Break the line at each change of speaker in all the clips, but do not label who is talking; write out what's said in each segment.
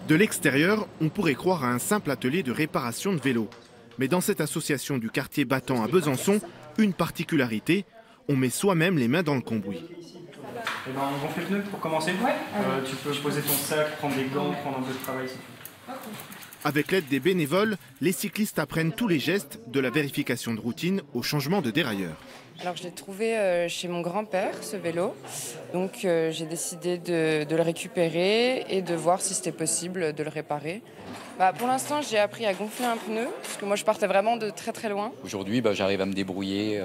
De l'extérieur, on pourrait croire à un simple atelier de réparation de vélos. Mais dans cette association du quartier Battant à Besançon, une particularité, on met soi-même les mains dans le cambouis.
On gonfle les pneus pour commencer. Tu peux poser ton sac, prendre des gants, prendre un peu de travail si tu veux.
Avec l'aide des bénévoles, les cyclistes apprennent tous les gestes, de la vérification de routine au changement de dérailleur.
Alors je l'ai trouvé chez mon grand-père, ce vélo. Donc j'ai décidé de le récupérer et de voir si c'était possible de le réparer. Pour l'instant, j'ai appris à gonfler un pneu, parce que moi je partais vraiment de très très loin.
Aujourd'hui, j'arrive à me débrouiller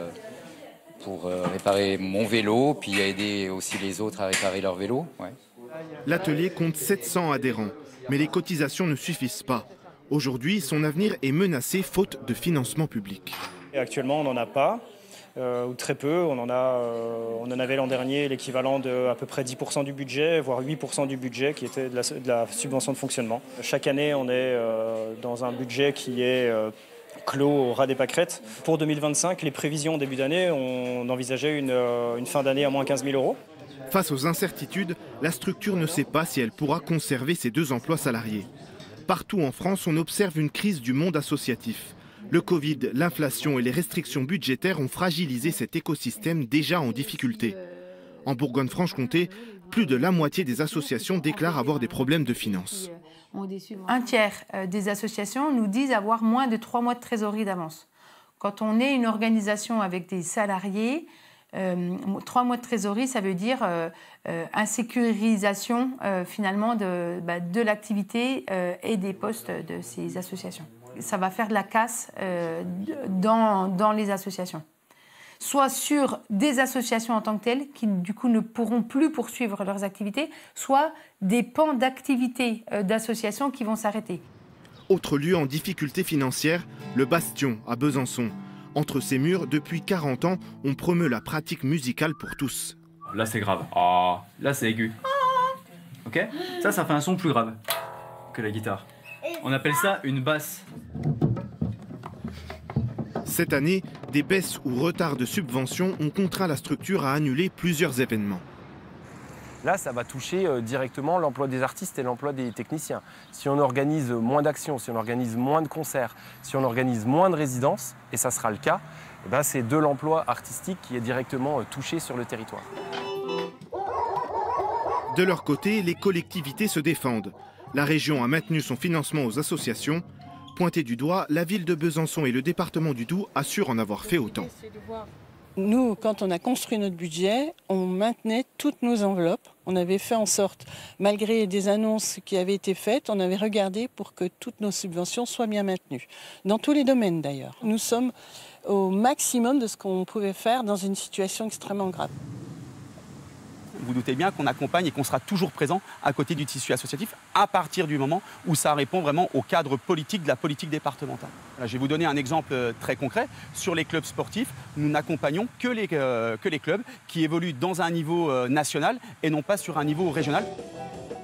pour réparer mon vélo, puis à aider aussi les autres à réparer leur vélo. Ouais.
L'atelier compte 700 adhérents, mais les cotisations ne suffisent pas. Aujourd'hui, son avenir est menacé faute de financement public.
Et actuellement, on n'en a pas, ou très peu. On en avait l'an dernier l'équivalent de à peu près 10% du budget, voire 8% du budget qui était de la subvention de fonctionnement. Chaque année, on est dans un budget qui est clos au ras des pâquerettes. Pour 2025, les prévisions début d'année, on envisageait une fin d'année à moins 15 000 €.
Face aux incertitudes, la structure ne sait pas si elle pourra conserver ses 2 emplois salariés. Partout en France, on observe une crise du monde associatif. Le Covid, l'inflation et les restrictions budgétaires ont fragilisé cet écosystème déjà en difficulté. En Bourgogne-Franche-Comté, plus de la moitié des associations déclarent avoir des problèmes de finances.
Un tiers des associations nous disent avoir moins de 3 mois de trésorerie d'avance. Quand on est une organisation avec des salariés, 3 mois de trésorerie, ça veut dire insécurisation finalement de l'activité et des postes de ces associations. Ça va faire de la casse dans les associations. Soit sur des associations en tant que telles, qui du coup ne pourront plus poursuivre leurs activités, soit des pans d'activités d'associations qui vont s'arrêter.
Autre lieu en difficulté financière, le Bastion à Besançon. Entre ces murs, depuis 40 ans, on promeut la pratique musicale pour tous.
Là c'est grave, là c'est aigu. Ok ? Ça fait un son plus grave que la guitare. On appelle ça une basse.
Cette année, des baisses ou retards de subventions ont contraint la structure à annuler plusieurs événements.
Là, ça va toucher directement l'emploi des artistes et l'emploi des techniciens. Si on organise moins d'actions, si on organise moins de concerts, si on organise moins de résidences, et ça sera le cas, c'est de l'emploi artistique qui est directement touché sur le territoire.
De leur côté, les collectivités se défendent. La région a maintenu son financement aux associations. Pointé du doigt, la ville de Besançon et le département du Doubs assurent en avoir fait autant.
Nous, quand on a construit notre budget, on maintenait toutes nos enveloppes. On avait fait en sorte, malgré des annonces qui avaient été faites, on avait regardé pour que toutes nos subventions soient bien maintenues. Dans tous les domaines d'ailleurs. Nous sommes au maximum de ce qu'on pouvait faire dans une situation extrêmement grave.
Vous doutez bien qu'on accompagne et qu'on sera toujours présent à côté du tissu associatif à partir du moment où ça répond vraiment au cadre politique de la politique départementale. Là, je vais vous donner un exemple très concret. Sur les clubs sportifs, nous n'accompagnons que les clubs qui évoluent dans un niveau national et non pas sur un niveau régional.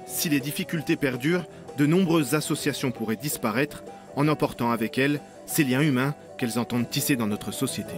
Si les difficultés perdurent, de nombreuses associations pourraient disparaître en emportant avec elles ces liens humains qu'elles entendent tisser dans notre société.